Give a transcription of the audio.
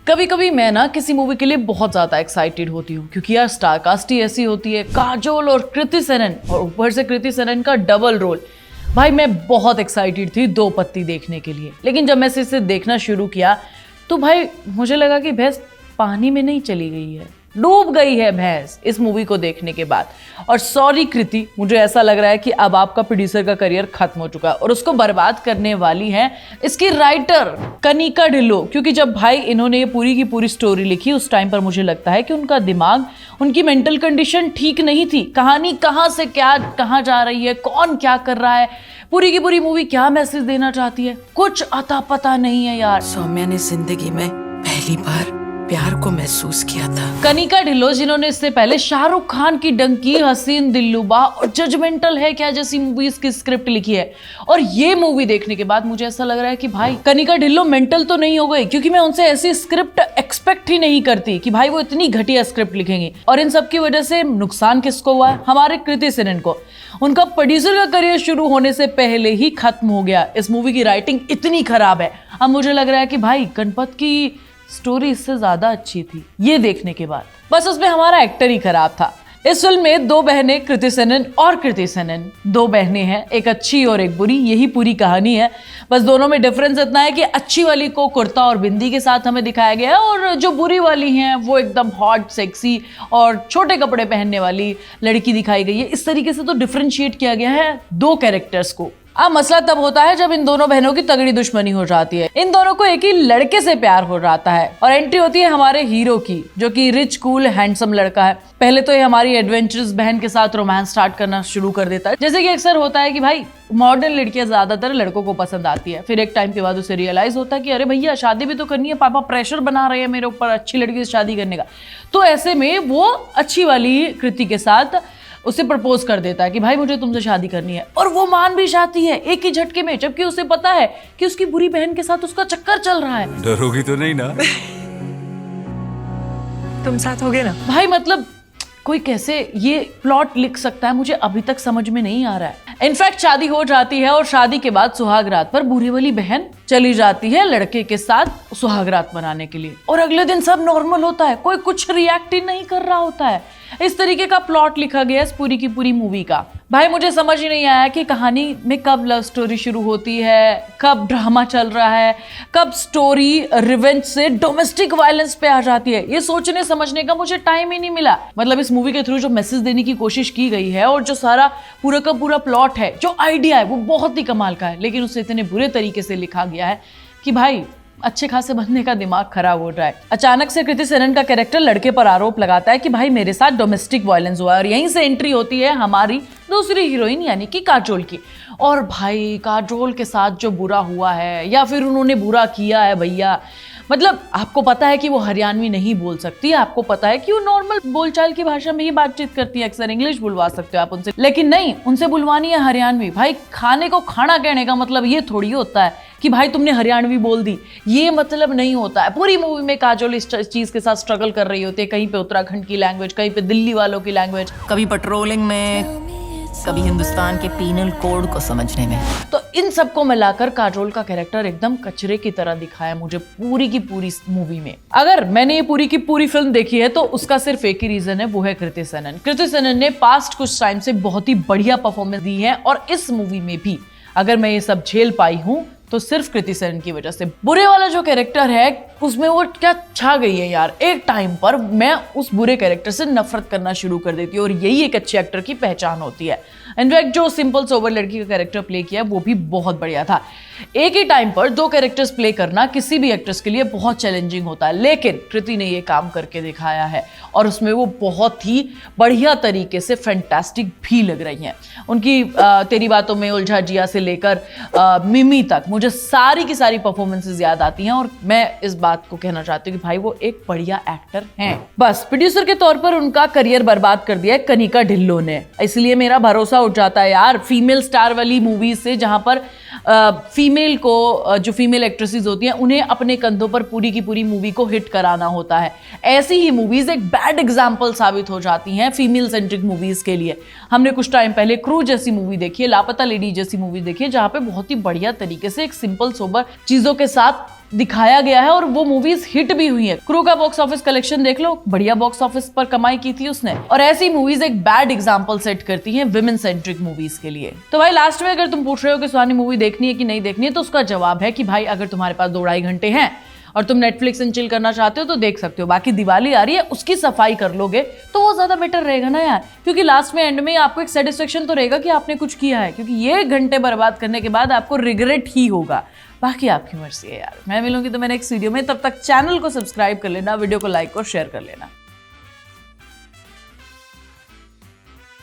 कभी कभी मैं ना किसी मूवी के लिए बहुत ज्यादा एक्साइटेड होती हूँ क्योंकि यार स्टार कास्ट ही ऐसी होती है, काजोल और कृति सेनन, और ऊपर से कृति सेनन का डबल रोल। भाई मैं बहुत एक्साइटेड थी दो पत्ती देखने के लिए, लेकिन जब मैं इसे देखना शुरू किया तो भाई मुझे लगा कि भैंस पानी में नहीं चली गई है, डूब गई है भैंस इस मूवी को देखने के बाद। और सॉरी कृति, मुझे ऐसा लग रहा है कि अब आपका प्रोड्यूसर का करियर खत्म हो चुका है और उसको बर्बाद करने वाली है इसकी राइटर कनिका ढिल्लों। क्योंकि जब भाई इन्होंने ये पूरी की पूरी स्टोरी लिखी उस टाइम पर मुझे लगता है कि उनका दिमाग, उनकी मेंटल कंडीशन ठीक नहीं थी। कहानी कहाँ से क्या कहाँ जा रही है, कौन क्या कर रहा है, पूरी की पूरी मूवी क्या मैसेज देना चाहती है, कुछ अता पता नहीं है यार। सौम्या ने जिंदगी में पहली बार प्यार को महसूस किया था। कनिका ढिल्लों जिन्होंने इससे पहले शाहरुख खान की डंकी, हसीन दिलरुबा और जजमेंटल है क्या जैसी मूवीज की स्क्रिप्ट लिखी है, और ये मूवी देखने के बाद मुझे ऐसा लग रहा है कि भाई कनिका ढिल्लों मेंटल तो नहीं हो गई, क्योंकि मैं उनसे ऐसी स्क्रिप्ट एक्सपेक्ट ही नहीं करती कि भाई वो इतनी घटिया स्क्रिप्ट लिखेंगी। और इन सब की वजह से नुकसान किसको हुआ है? हमारे कृति सेनन को। उनका प्रोड्यूसर का करियर शुरू होने से पहले ही खत्म हो गया। इस मूवी की राइटिंग इतनी खराब है, अब मुझे लग रहा है कि भाई गणपत की स्टोरी इससे ज्यादा अच्छी थी ये देखने के बाद। बस उसमें हमारा एक्टर ही खराब था। इस फिल्म में दो बहनें कृति सेनन और कृति सेनन, दो बहनें हैं, एक अच्छी और एक बुरी, यही पूरी कहानी है। बस दोनों में डिफरेंस इतना है कि अच्छी वाली को कुर्ता और बिंदी के साथ हमें दिखाया गया है, और जो बुरी वाली हैं वो एकदम हॉट, सेक्सी और छोटे कपड़े पहनने वाली लड़की दिखाई गई है। इस तरीके से तो डिफरेंशिएट किया गया है दो कैरेक्टर्स को। अब मसला तब होता है जब इन दोनों बहनों की तगड़ी दुश्मनी हो जाती है। इन दोनों को एक ही लड़के से प्यार हो जाता है और एंट्री होती है हमारे हीरो की, जो कि रिच, कूल, हैंडसम लड़का है। पहले तो ये हमारी एडवेंचरस बहन के साथ रोमांस स्टार्ट करना शुरू कर देता है। जैसे कि अक्सर होता है कि भाई मॉडर्न लड़कियां ज्यादातर लड़कों को पसंद आती है। फिर एक टाइम के बाद उसे रियलाइज होता है कि अरे भैया शादी भी तो करनी है, पापा प्रेशर बना रहे हैं मेरे ऊपर अच्छी लड़की से शादी करने का। तो ऐसे में वो अच्छी वाली कृति के साथ उसे प्रपोज कर देता है कि भाई मुझे तुमसे शादी करनी है, और वो मान भी जाती है एक ही झटके में, जबकि उसे पता है कि उसकी बुरी बहन के साथ उसका चक्कर चल रहा है। डरोगी तो नहीं ना? तुम साथ होगे ना? भाई मतलब कोई कैसे ये प्लॉट लिख सकता है, मुझे अभी तक समझ में नहीं आ रहा है। इनफैक्ट शादी हो जाती है और शादी के बाद सुहाग रात पर बुरी वाली बहन चली जाती है लड़के के साथ सुहाग रात मनाने के लिए, और अगले दिन सब नॉर्मल होता है, कोई कुछ रिएक्ट ही नहीं कर रहा होता है। इस तरीके का प्लॉट लिखा गया इस पूरी की पूरी मूवी का। भाई मुझे समझ ही नहीं आया कि कहानी में कब लव स्टोरी शुरू होती है, कब ड्रामा चल रहा है, कब स्टोरी रिवेंज से डोमेस्टिक वायलेंस पे आ जाती है। ये सोचने समझने का मुझे टाइम ही नहीं मिला। मतलब इस मूवी के थ्रू जो मैसेज देने की कोशिश की गई है और जो सारा पूरा का पूरा प्लॉट है, जो आइडिया है, वो बहुत ही कमाल का है, लेकिन उसे इतने बुरे तरीके से लिखा गया है कि भाई अच्छे खासे बंदे का दिमाग खराब हो रहा है। अचानक से कृति सेनन का कैरेक्टर लड़के पर आरोप लगाता है कि भाई मेरे साथ डोमेस्टिक वायलेंस हुआ है, और यहीं से एंट्री होती है हमारी दूसरी हीरोइन यानी कि काजोल की। और भाई काजोल के साथ जो बुरा हुआ है, या फिर उन्होंने बुरा किया है भैया, मतलब आपको पता है कि वो हरियाणवी नहीं बोल सकती, आपको पता है कि वो नॉर्मल बोलचाल की भाषा में ही बातचीत करती है, अक्सर इंग्लिश बुलवा सकते हो आप उनसे, लेकिन नहीं, उनसे बुलवानी है हरियाणवी। भाई खाने को खाना कहने का मतलब ये थोड़ी होता है कि भाई तुमने हरियाणवी बोल दी, ये मतलब नहीं होता है। पूरी मूवी में काजोल इस चीज के साथ स्ट्रगल कर रही होती है, कहीं पे उत्तराखंड की लैंग्वेज, कहीं पे दिल्ली वालों की लैंग्वेज, कभी पेट्रोलिंग में, कभी हिंदुस्तान के पीनल कोड को समझने में। तो इन सबको मिलाकर काजोल का कैरेक्टर एकदम कचरे की तरह दिखाया मुझे पूरी की पूरी मूवी में। अगर मैंने ये पूरी की पूरी फिल्म देखी है तो उसका सिर्फ एक ही रीजन है, वो है कृति सेनन। कृति सेनन ने पास्ट कुछ टाइम से बहुत ही बढ़िया परफॉर्मेंस दी है, और इस मूवी में भी अगर मैं ये सब झेल पाई हूँ तो सिर्फ कृति सेनन की वजह से। बुरे वाला जो कैरेक्टर है उसमें वो क्या छा गई है यार। एक टाइम पर मैं उस बुरे कैरेक्टर से नफरत करना शुरू कर देती हूँ, और यही एक अच्छे एक्टर की पहचान होती है। इनफैक्ट जो सिंपल सोबर लड़की का कैरेक्टर प्ले किया वो भी बहुत बढ़िया था। एक ही टाइम पर दो कैरेक्टर्स प्ले करना किसी भी एक्ट्रेस के लिए बहुत चैलेंजिंग होता है, लेकिन कृति ने ये काम करके दिखाया है, और उसमें वो बहुत ही बढ़िया तरीके से फैंटास्टिक भी लग रही हैं। उनकी तेरी बातों में उलझा जिया से लेकर मिमी तक मुझे सारी की सारी परफॉर्मेंसेस याद आती हैं, और मैं इस बात को कहना चाहती हूँ कि भाई वो एक बढ़िया एक्टर हैं। बस प्रोड्यूसर के तौर पर उनका करियर बर्बाद कर दिया है कनिका ढिल्लों ने, इसलिए मेरा भरोसा उठ जाता है यार फीमेल स्टार वाली मूवीज से, जहां पर फीमेल को, जो फीमेल एक्ट्रेसेस होती हैं, उन्हें अपने कंधों पर पूरी की पूरी मूवी को हिट कराना होता है। ऐसी ही मूवीज एक बैड एग्जाम्पल साबित हो जाती हैं फीमेल सेंट्रिक मूवीज के लिए। हमने कुछ टाइम पहले क्रू जैसी मूवी देखी है, लापता लेडी जैसी मूवी देखी है, जहां पे बहुत ही बढ़िया तरीके से एक सिंपल सोबर चीजों के साथ दिखाया गया है और वो मूवीज हिट भी हुई है। क्रू का बॉक्स ऑफिस कलेक्शन देख लो, बढ़िया बॉक्स ऑफिस पर कमाई की थी उसने। और ऐसी मूवीज एक बैड एग्जांपल सेट करती हैं विमेन सेंट्रिक मूवीज के लिए। तो भाई लास्ट में अगर तुम पूछ रहे हो कि सुहानी मूवी देखनी है कि नहीं देखनी है, तो उसका जवाब है कि भाई अगर तुम्हारे पास 2-2.5 घंटे हैं और तुम नेटफ्लिक्स एंड चिल करना चाहते हो तो देख सकते हो। बाकी दिवाली आ रही है, उसकी सफाई कर लोगे तो वो ज्यादा बेटर रहेगा ना यार, क्योंकि लास्ट में एंड में आपको एक सेटिस्फेक्शन तो रहेगा कि आपने कुछ किया है, क्योंकि ये घंटे बर्बाद करने के बाद आपको रिग्रेट ही होगा। बाकी आपकी मर्जी है यार। मैं मिलूंगी तो मैं नेक्स्ट वीडियो में, तब तक चैनल को सब्सक्राइब कर लेना, वीडियो को लाइक और शेयर कर लेना।